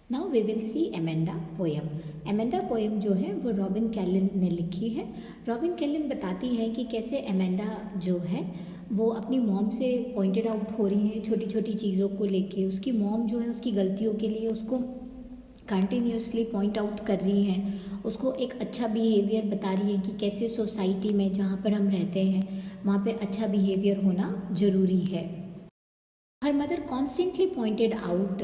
Now we will see Amanda poem. Amanda poem जो है वो रॉबिन कैलन ने लिखी है। रॉबिन कैलन बताती है कि कैसे एमेंडा जो है वो अपनी मॉम से पॉइंटेड आउट हो रही है छोटी छोटी चीज़ों को लेके। उसकी मॉम जो है उसकी गलतियों के लिए उसको कंटिन्यूसली पॉइंट आउट कर रही हैं, उसको एक अच्छा बिहेवियर बता रही है कि कैसे सोसाइटी में जहाँ पर हम रहते हैं वहाँ पे अच्छा बिहेवियर होना ज़रूरी है। Her mother constantly pointed out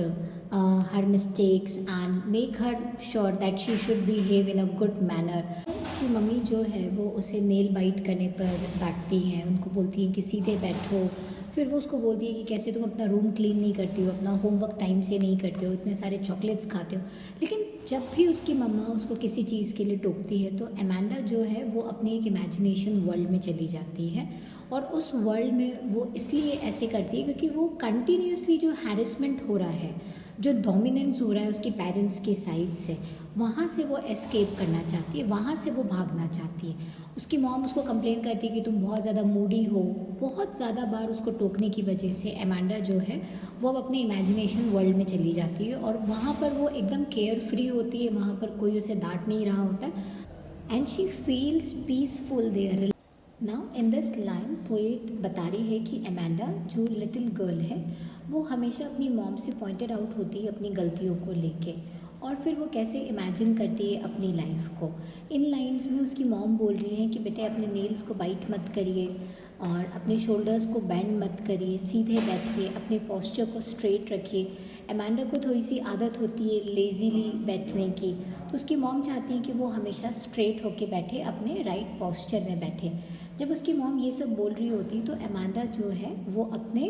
her mistakes and make her sure that she should behave in a good manner. उसकी मम्मी जो है वो उसे नेल बाइट करने पर डांटती हैं, उनको बोलती हैं कि सीधे बैठो। फिर वो उसको बोलती है कि कैसे तुम अपना रूम क्लीन नहीं करती हो, अपना होमवर्क टाइम से नहीं करते हो, इतने सारे चॉकलेट्स खाते हो। लेकिन जब भी उसकी मम्मा उसको किसी चीज़ के लिए टोकती है तो एमेंडा जो है वो अपनी एक इमेजिनेशन वर्ल्ड में चली जाती है और उस वर्ल्ड में वो इसलिए ऐसे करती है क्योंकि वो कंटिन्यूसली जो हैरेसमेंट हो रहा है, जो डोमिनेंस हो रहा है उसके पेरेंट्स की साइड से, वहाँ से वो एस्केप करना चाहती है, वहाँ से वो भागना चाहती है। उसकी मॉम उसको कंप्लेन करती है कि तुम बहुत ज़्यादा मूडी हो। बहुत ज़्यादा बार उसको टोकने की वजह से एमेंडा जो है वो अब अपने इमेजिनेशन वर्ल्ड में चली जाती है और वहाँ पर वो एकदम केयर फ्री होती है, वहाँ पर कोई उसे डांट नहीं रहा होता है and she feels peaceful there. Now in this line poet बता रही है कि एमेंडा जो लिटिल गर्ल है वो हमेशा अपनी मॉम से पॉइंटेड आउट होती है अपनी गलतियों को लेके और फिर वो कैसे इमेजिन करती है अपनी लाइफ को। इन लाइंस में उसकी मॉम बोल रही है कि बेटे अपने नेल्स को बाइट मत करिए और अपने शोल्डर्स को बेंड मत करिए, सीधे बैठिए, अपने पोस्चर को स्ट्रेट रखिए। एमेंडा को थोड़ी सी आदत होती है लेज़ीली बैठने की, तो उसकी मॉम चाहती है कि वो हमेशा स्ट्रेट होके बैठे, अपने राइट पोस्चर में बैठे। जब उसकी मॉम ये सब बोल रही होती तो एमेंडा जो है वो अपने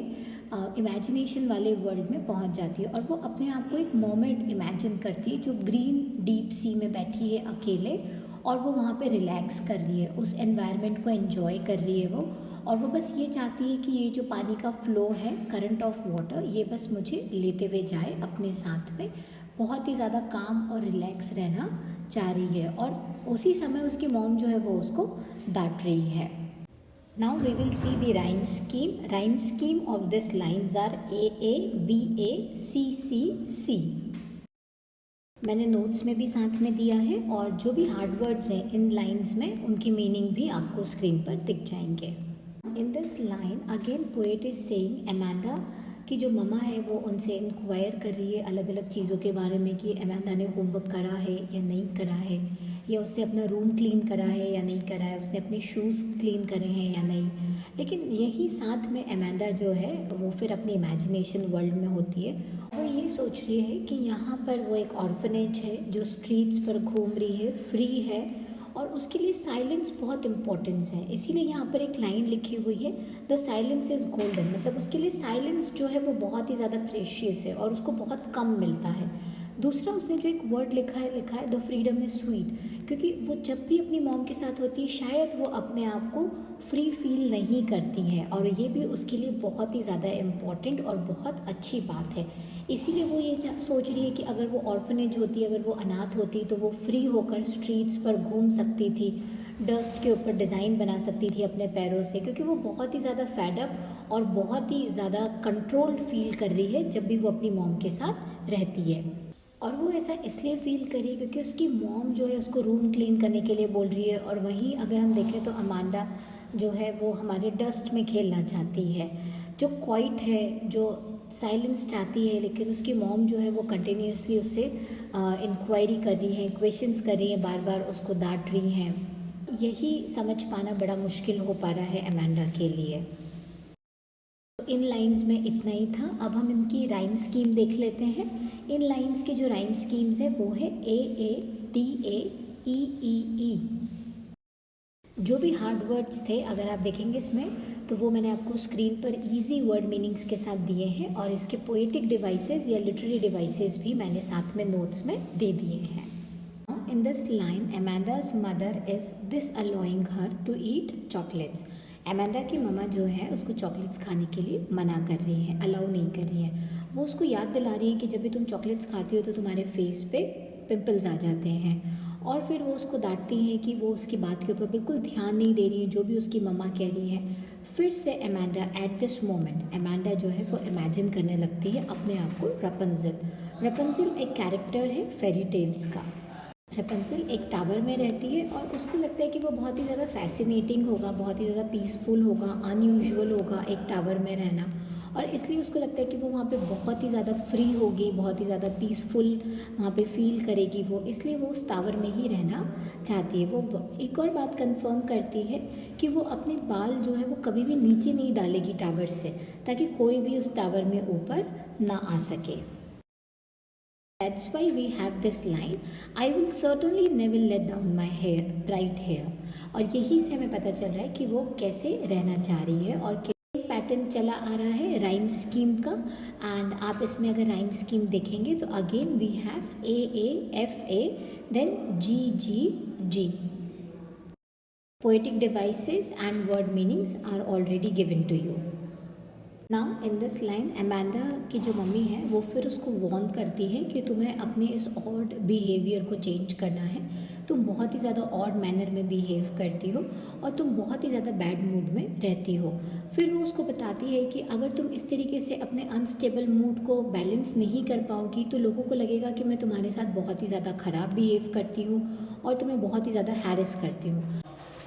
इमेजिनेशन वाले वर्ल्ड में पहुंच जाती है और वो अपने आप को एक मोमेंट इमेजिन करती है जो ग्रीन डीप सी में बैठी है अकेले और वो वहाँ पे रिलैक्स कर रही है, उस एनवायरनमेंट को एंजॉय कर रही है वो। और वो बस ये चाहती है कि ये जो पानी का फ्लो है, करंट ऑफ वाटर, ये बस मुझे लेते हुए जाए अपने साथ में। बहुत ही ज़्यादा काम और रिलैक्स रहना चाह रही है और उसी समय उसकी मॉम जो है वो उसको डांट रही है। Now we will see the rhyme scheme. Rhyme scheme of this lines are A A B A C C C. मैंने नोट्स में भी साथ में दिया है और जो भी हार्ड वर्ड्स हैं इन लाइन्स में उनकी मीनिंग भी आपको स्क्रीन पर दिख जाएंगे। इन this line again poet is saying Amanda की जो ममा है वो उनसे इंक्वायर कर रही है अलग अलग चीज़ों के बारे में कि एमेंडा ने होमवर्क करा है या नहीं करा है, या उसने अपना रूम क्लीन करा है या नहीं करा है, उसने अपने शूज़ क्लीन करे हैं या नहीं। लेकिन यही साथ में एमेंडा जो है वो फिर अपनी इमेजिनेशन वर्ल्ड में होती है और ये सोच रही है कि यहाँ पर वो एक ऑर्फनेज है जो स्ट्रीट्स पर घूम रही है, फ्री है और उसके लिए साइलेंस बहुत इम्पोर्टेंस है। इसीलिए यहाँ पर एक लाइन लिखी हुई है, द साइलेंस इज़ गोल्डन, मतलब उसके लिए साइलेंस जो है वो बहुत ही ज़्यादा प्रेशियस है और उसको बहुत कम मिलता है। दूसरा उसने जो एक वर्ड लिखा है द फ्रीडम इज़ स्वीट, क्योंकि वो जब भी अपनी मॉम के साथ होती है शायद वो अपने आप को फ्री फील नहीं करती हैं और ये भी उसके लिए बहुत ही ज़्यादा इम्पॉर्टेंट और बहुत अच्छी बात है। इसीलिए वो ये सोच रही है कि अगर वो ऑर्फनेज होती, अगर वो अनाथ होती तो वो फ्री होकर स्ट्रीट्स पर घूम सकती थी, डस्ट के ऊपर डिज़ाइन बना सकती थी अपने पैरों से, क्योंकि वो बहुत ही ज़्यादा फैडअप और बहुत ही ज़्यादा कंट्रोल्ड फील कर रही है जब भी वो अपनी मॉम के साथ रहती है। और वो ऐसा इसलिए फील करी क्योंकि उसकी मॉम जो है उसको रूम क्लीन करने के लिए बोल रही है और वहीं अगर हम देखें तो अमांडा जो है वो हमारे डस्ट में खेलना चाहती है, जो क्वाइट है, जो साइलेंस चाहती है, लेकिन उसकी मॉम जो है वो कंटिन्यूसली उससे इंक्वायरी कर रही है, क्वेश्चंस कर रही हैं, बार बार उसको डांट रही हैं। यही समझ पाना बड़ा मुश्किल हो पा रहा है अमांडा के लिए। इन लाइंस में इतना ही था। अब हम इनकी राइम स्कीम देख लेते हैं। इन लाइंस की जो राइम स्कीम्स है वो है ए ए डी ए ई ई ई। जो भी हार्ड वर्ड्स थे अगर आप देखेंगे इसमें तो वो मैंने आपको स्क्रीन पर इजी वर्ड मीनिंग्स के साथ दिए हैं और इसके पोएटिक डिवाइसेस या लिटरेरी डिवाइसेस भी मैंने साथ में नोट्स में दे दिए हैं। In this line Amanda's mother is disallowing her to eat chocolates. Amanda की ममा जो है उसको चॉकलेट्स खाने के लिए मना कर रही है, अलाउ नहीं कर रही है। वो उसको याद दिला रही है कि जब भी तुम चॉकलेट्स खाती हो तो तुम्हारे फेस पे पिंपल्स आ जाते हैं और फिर वो उसको डांटती हैं कि वो उसकी बात के ऊपर बिल्कुल ध्यान नहीं दे रही है जो भी उसकी मम्मा कह रही है। फिर से Amanda at this moment Amanda जो है वो इमेजिन करने लगती है अपने आप को रपंजल। रेपंसिल एक कैरेक्टर है फेरी टेल्स का। रेपंसिल एक टावर में रहती है और उसको लगता है कि वो बहुत ही ज़्यादा फैसिनेटिंग होगा, बहुत ही ज़्यादा पीसफुल होगा, अनयूजुअल होगा एक टावर में रहना, और इसलिए उसको लगता है कि वो वहाँ पे बहुत ही ज़्यादा फ्री होगी, बहुत ही ज़्यादा पीसफुल वहाँ पे फील करेगी वो, इसलिए वो उस टावर में ही रहना चाहती है। वो एक और बात कंफर्म करती है कि वो अपने बाल जो है वो कभी भी नीचे नहीं डालेगी टावर से, ताकि कोई भी उस टावर में ऊपर ना आ सके। That's why we have this line, I will certainly never let down my hair, bright hair। और यही से हमें पता चल रहा है कि वो कैसे रहना चाह रही है और पैटर्न चला आ रहा है राइम स्कीम का। एंड आप इसमें अगर राइम स्कीम देखेंगे तो again we have A F A then G G G. Poetic devices and word meanings are already given to you. Now in this line Amanda की जो मम्मी है वो फिर उसको वॉर्न करती है कि तुम्हें अपने इस ऑड बिहेवियर को चेंज करना है, तुम बहुत ही ज़्यादा ऑड मैनर में बिहेव करती हो और तुम बहुत ही ज़्यादा बैड मूड में रहती हो। फिर वो उसको बताती है कि अगर तुम इस तरीके से अपने अनस्टेबल मूड को बैलेंस नहीं कर पाओगी तो लोगों को लगेगा कि मैं तुम्हारे साथ बहुत ही ज़्यादा ख़राब बिहेव करती हूँ और तुम्हें बहुत ही ज़्यादा हैरेस करती हूँ।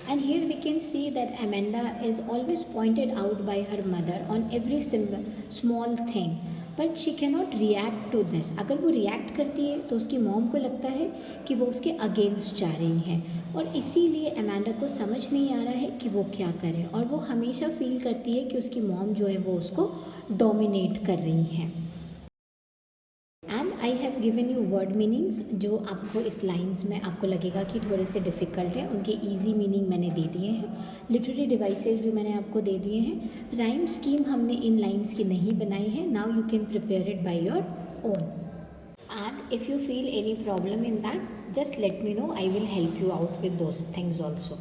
And here we can see that Amanda is always pointed out by her mother on every small thing, but she cannot react to this। अगर वो react करती है तो उसकी मॉम को लगता है कि वो उसके अगेंस्ट जा रही है और इसीलिए अमेंडा को समझ नहीं आ रहा है कि वो क्या करे, और वो हमेशा फील करती है कि उसकी मॉम जो है वो उसको डोमिनेट कर रही है। And I have given you word meanings जो आपको इस लाइंस में आपको लगेगा कि थोड़े से डिफ़िकल्ट है, उनके इजी मीनिंग मैंने दे दिए हैं। लिटरेरी डिवाइसेस भी मैंने आपको दे दिए हैं। राइम स्कीम हमने इन लाइंस की नहीं बनाई है। Now you can prepare it by your own. And if you feel any problem in that just let me know, I will help you out with those things also.